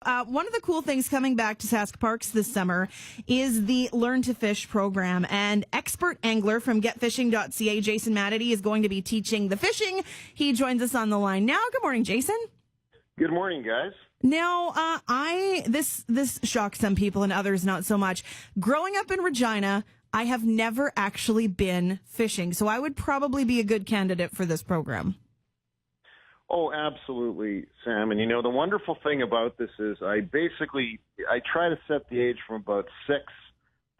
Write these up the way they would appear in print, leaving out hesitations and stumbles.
One of the cool things coming back to SaskParks this summer is the Learn to Fish program. And expert angler from Getfishing.ca, Jason Matity, is going to be teaching the fishing. He joins us on the line now. Good morning, Jason. Good morning, guys. Now, this shocks some people and others not so much. Growing up in Regina, I have never actually been fishing, so I would probably be a good candidate for this program. Oh, absolutely, Sam. And the wonderful thing about this is I try to set the age from about 6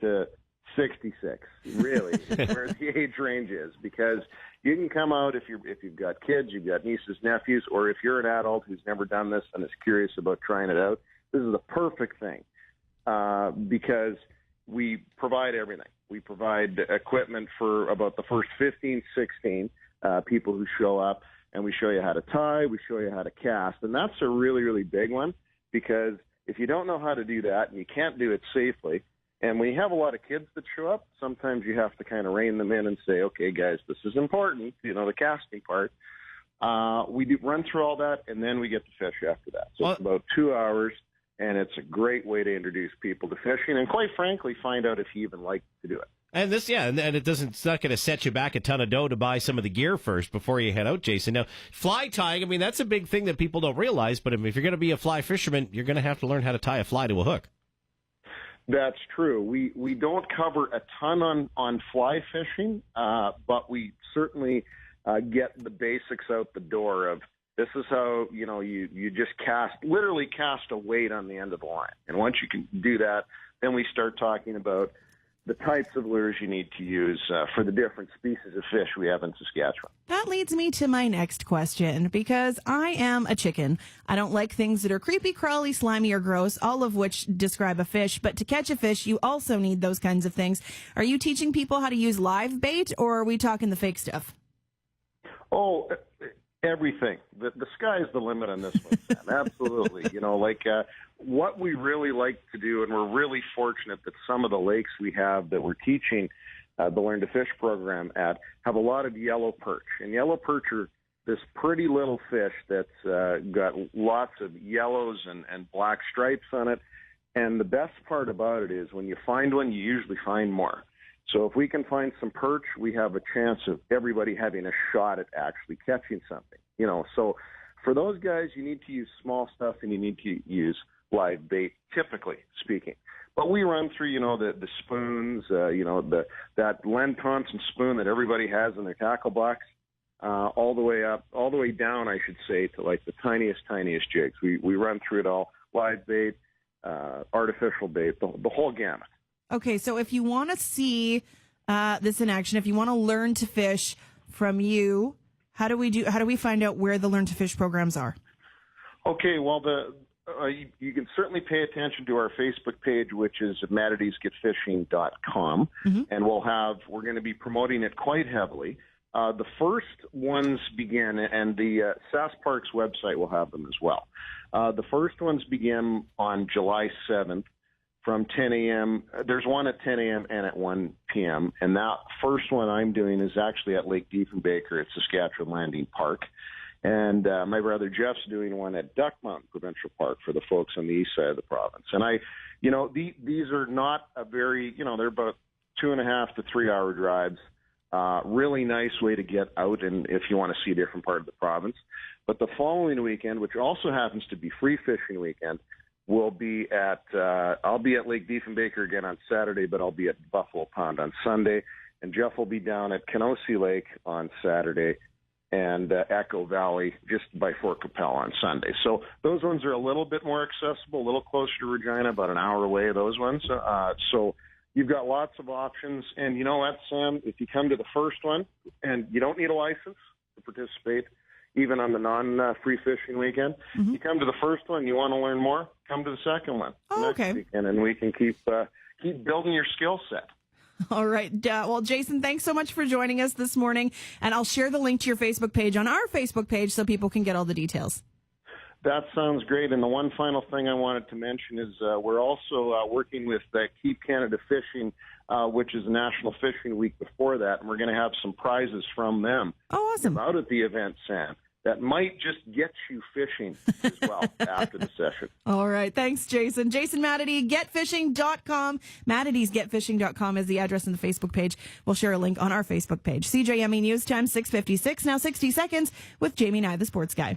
to 66, really, is where the age range is, because you can come out if you've got kids, you've got nieces, nephews, or if you're an adult who's never done this and is curious about trying it out. This is the perfect thing because we provide everything. We provide equipment for about the first 15, 16 people who show up. And we show you how to tie, we show you how to cast. And that's a really, really big one, because if you don't know how to do that and you can't do it safely, and when you have a lot of kids that show up, sometimes you have to kind of rein them in and say, okay, guys, this is important, the casting part. We do run through all that, and then we get to fish after that. So it's about 2 hours, and it's a great way to introduce people to fishing and, quite frankly, find out if you even like to do it. And it's not going to set you back a ton of dough to buy some of the gear first before you head out, Jason. Now, fly tying, that's a big thing that people don't realize, but if you're going to be a fly fisherman, you're going to have to learn how to tie a fly to a hook. That's true. We don't cover a ton on fly fishing, but we certainly get the basics out the door of this is how, you just literally cast a weight on the end of the line. And once you can do that, then we start talking about the types of lures you need to use for the different species of fish we have in Saskatchewan. That leads me to my next question, because I am a chicken. I don't like things that are creepy, crawly, slimy, or gross, all of which describe a fish. But to catch a fish, you also need those kinds of things. Are you teaching people how to use live bait, or are we talking the fake stuff? Oh, everything. The sky's the limit on this one, Sam. Absolutely. What we really like to do, and we're really fortunate that some of the lakes we have that we're teaching the Learn to Fish program at have a lot of yellow perch. And yellow perch are this pretty little fish that's got lots of yellows and black stripes on it. And the best part about it is when you find one, you usually find more. So if we can find some perch, we have a chance of everybody having a shot at actually catching something. So for those guys, you need to use small stuff and you need to use live bait, typically speaking. But we run through, the spoons, that Len Thompson spoon that everybody has in their tackle box, all the way down, I should say, to like the tiniest jigs. We run through it all, live bait, artificial bait, the whole gamut. Okay, so if you want to see this in action, if you want to learn to fish from you, how do we find out where the Learn to Fish programs are? Okay, well, you can certainly pay attention to our Facebook page, which is mattitysgetfishing.com, and we're going to be promoting it quite heavily. The first ones begin, and the SaskParks website will have them as well. The first ones begin on July 7th from 10 a.m. There's one at 10 a.m. and at 1 p.m., and that first one I'm doing is actually at Lake Diefenbaker at Saskatchewan Landing Park. And my brother Jeff's doing one at Duck Mountain Provincial Park for the folks on the east side of the province. And these are not a very, they're about 2.5 to 3 hour drives. Really nice way to get out, and if you want to see a different part of the province. But the following weekend, which also happens to be free fishing weekend, will be I'll be at Lake Diefenbaker again on Saturday, but I'll be at Buffalo Pond on Sunday, and Jeff will be down at Kenosee Lake on Saturday, and Echo Valley just by Fort Capel on Sunday. So those ones are a little bit more accessible, a little closer to Regina, about an hour away, those ones. So you've got lots of options. And you know what, Sam, if you come to the first one, and you don't need a license to participate, even on the non-free fishing weekend, you come to the first one, you want to learn more, come to the second one next weekend, and we can keep building your skill set. All right. Well, Jason, thanks so much for joining us this morning. And I'll share the link to your Facebook page on our Facebook page so people can get all the details. That sounds great. And the one final thing I wanted to mention is we're also working with Keep Canada Fishing, which is National Fishing Week before that. And we're going to have some prizes from them. Oh, awesome. Out at the event, Sam. that might just get you fishing as well after the session. All right. Thanks, Jason. Jason Matity, Getfishing.com. Matity's Getfishing.com is the address on the Facebook page. We'll share a link on our Facebook page. CJME News Time, 6:56. Now 60 seconds with Jamie Nye, the sports guy.